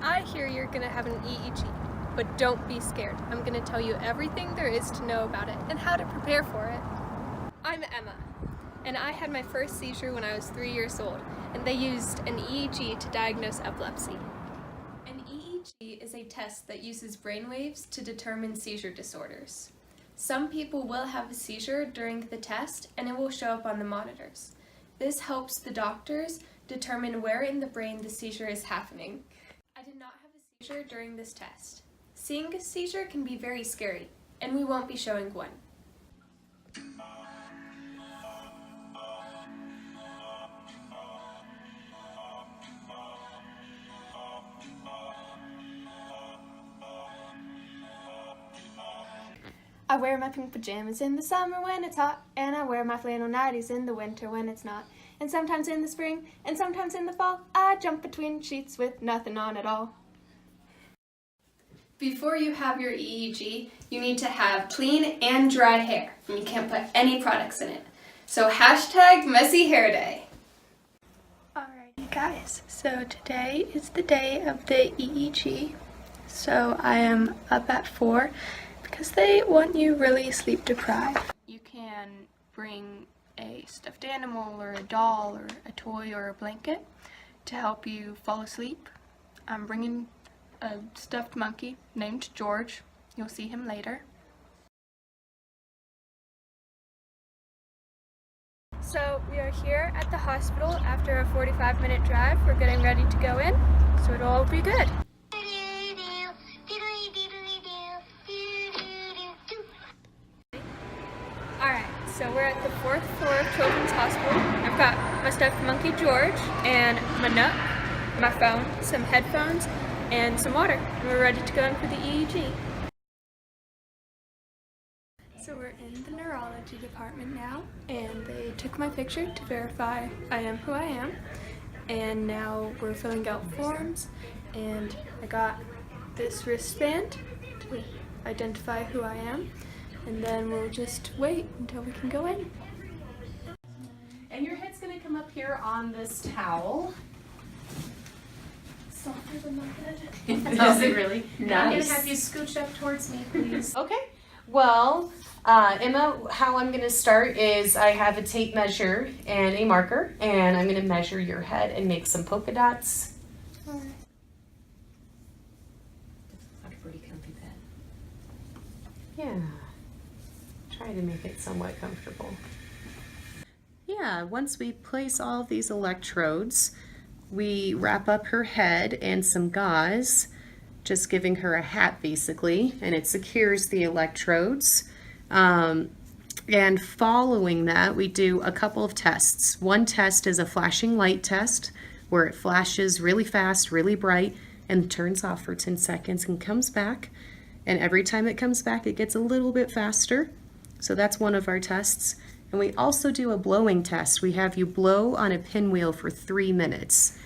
I hear you're gonna have an EEG, but don't be scared. I'm gonna tell you everything there is to know about it and how to prepare for it. I'm Emma, and I had my first seizure when I was 3 years old, and they used an EEG to diagnose epilepsy. An EEG is a test that uses brainwaves to determine seizure disorders. Some people will have a seizure during the test, and it will show up on the monitors. This helps the doctors determine where in the brain the seizure is happening. I did not have a seizure during this test. Seeing a seizure can be very scary, and we won't be showing one. I wear my pink pajamas in the summer when it's hot, and I wear my flannel nighties in the winter when it's not. And sometimes in the spring, and sometimes in the fall, I jump between sheets with nothing on at all. Before you have your EEG, you need to have clean and dry hair, and you can't put any products in it. So hashtag messy hair day. Alrighty guys, so today is the day of the EEG. So I am up at 4 because they want you really sleep deprived. You can bring a stuffed animal or a doll or a toy or a blanket to help you fall asleep. I'm bringing a stuffed monkey named George. You'll see him later. So we are here at the hospital after a 45-minute drive. We're getting ready to go in, so it'll all be good. Alright, so we're at the 4th floor of Children's Hospital. I've got my stuffed monkey George and my nut, my phone, some headphones, and some water. And we're ready to go in for the EEG. So we're in the neurology department now, and they took my picture to verify I am who I am. And now we're filling out forms, and I got this wristband to identify who I am. And then we'll just wait until we can go in. And your head's going to come up here on this towel. Softer than my head. Is it really? Nice. I'm going to have you scooch up towards me, please. Okay. Well, Emma, how I'm going to start is I have a tape measure and a marker, and I'm going to measure your head and make some polka dots. All right. Like a pretty comfy bed. Yeah. Try to make it somewhat comfortable. Yeah, once we place all of these electrodes, we wrap up her head in some gauze, just giving her a hat basically, and it secures the electrodes. And following that, we do a couple of tests. One test is a flashing light test, where it flashes really fast, really bright, and turns off for 10 seconds and comes back. And every time it comes back, it gets a little bit faster. So that's one of our tests. And we also do a blowing test. We have you blow on a pinwheel for 3 minutes.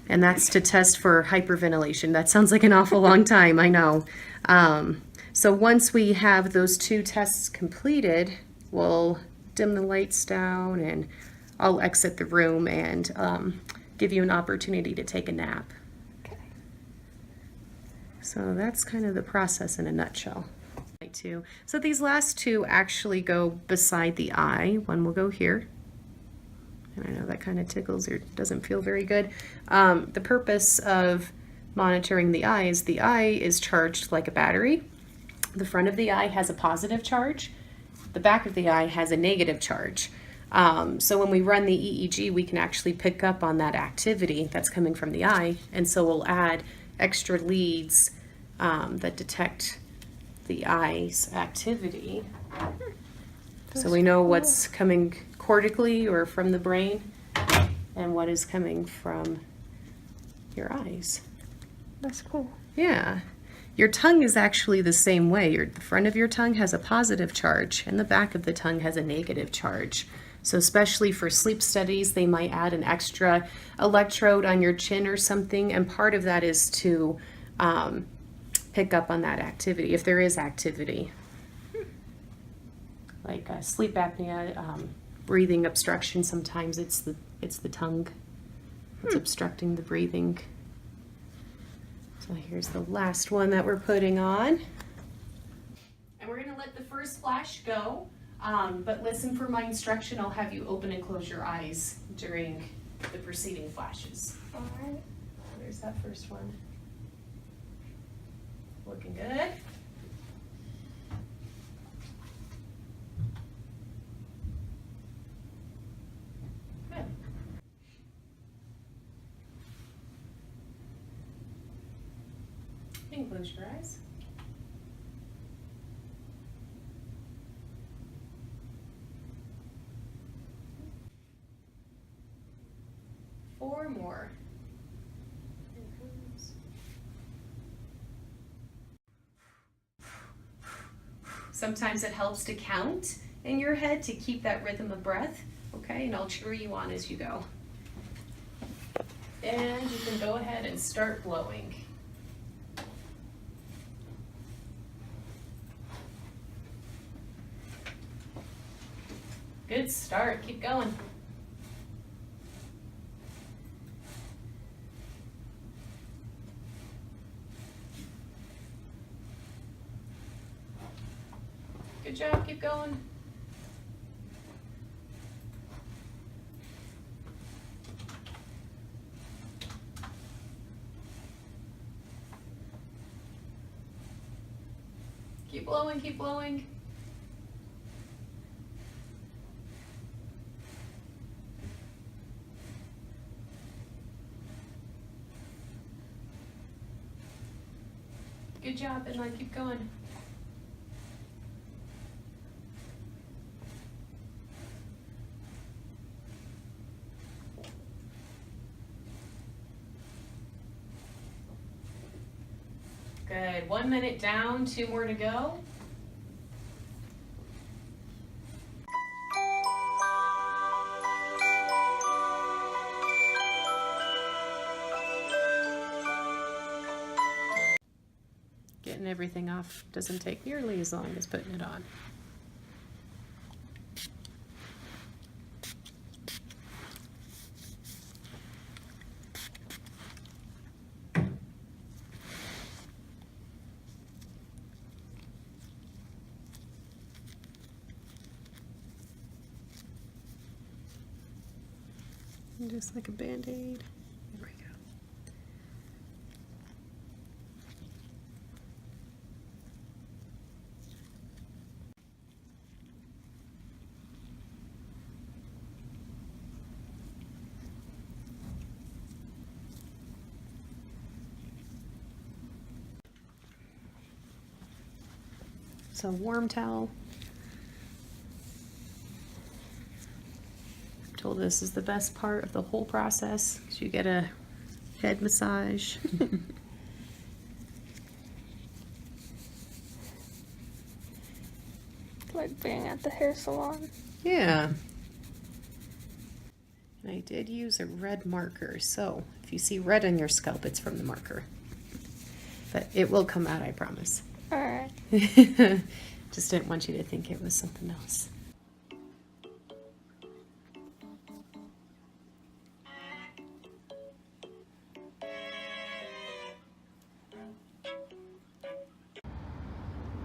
And that's to test for hyperventilation. That sounds like an awful long time, I know. So once we have those 2 tests completed, we'll dim the lights down and I'll exit the room and give you an opportunity to take a nap. Okay. So that's kind of the process in a nutshell. So these last 2 actually go beside the eye. One will go here. And I know that kind of tickles or doesn't feel very good. The purpose of monitoring the eye is charged like a battery. The front of the eye has a positive charge. The back of the eye has a negative charge. So when we run the EEG, we can actually pick up on that activity that's coming from the eye. And so we'll add extra leads that detect the eye's activity. So we know what's coming cortically or from the brain and what is coming from your eyes. That's cool. Yeah. Your tongue is actually the same way. The front of your tongue has a positive charge and the back of the tongue has a negative charge. So especially for sleep studies, they might add an extra electrode on your chin or something, and part of that is to pick up on that activity, if there is activity. Like sleep apnea, breathing obstruction, sometimes it's the tongue that's obstructing the breathing. So So here's the last one that we're putting on. And we're gonna let the first flash go, but listen for my instruction. I'll have you open and close your eyes during the preceding flashes. All right. There's that first one. Looking good. Good. You can close your eyes. Four more. Here it comes. Sometimes it helps to count in your head to keep that rhythm of breath, okay? And I'll cheer you on as you go. And you can go ahead and start blowing. Good start, keep going. Good job, keep going. Keep blowing, keep blowing. Good job, and then keep going. Good, 1 minute down, 2 more to go. Getting everything off doesn't take nearly as long as putting it on. And just like a Band-Aid. There we go. So warm towel. I'm told this is the best part of the whole process because you get a head massage. Like being at the hair salon. Yeah. And I did use a red marker, so if you see red on your scalp, it's from the marker. But it will come out, I promise. Alright. Just didn't want you to think it was something else.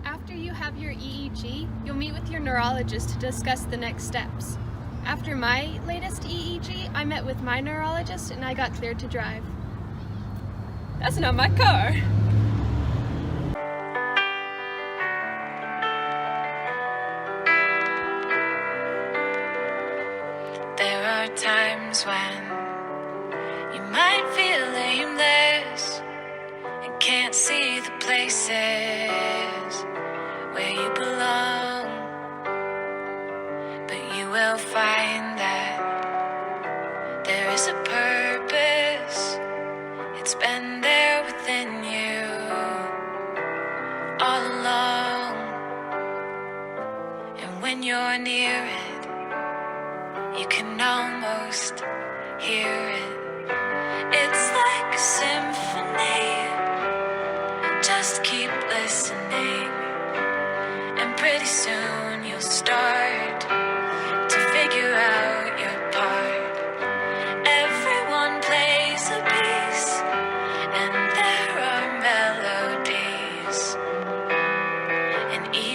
After you have your EEG, you'll meet with your neurologist to discuss the next steps. After my latest EEG, I met with my neurologist and I got cleared to drive. That's not my car! There are times when you might feel aimless and can't see the places where you belong, but you will find that there is a purpose. It's been there within you all along, and when you're near it, you can almost hear it. It's like a symphony. Just keep listening, and pretty soon you'll start to figure out your part. Everyone plays a piece, and there are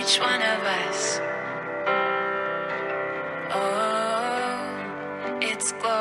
each one of us. Oh, it's glorious.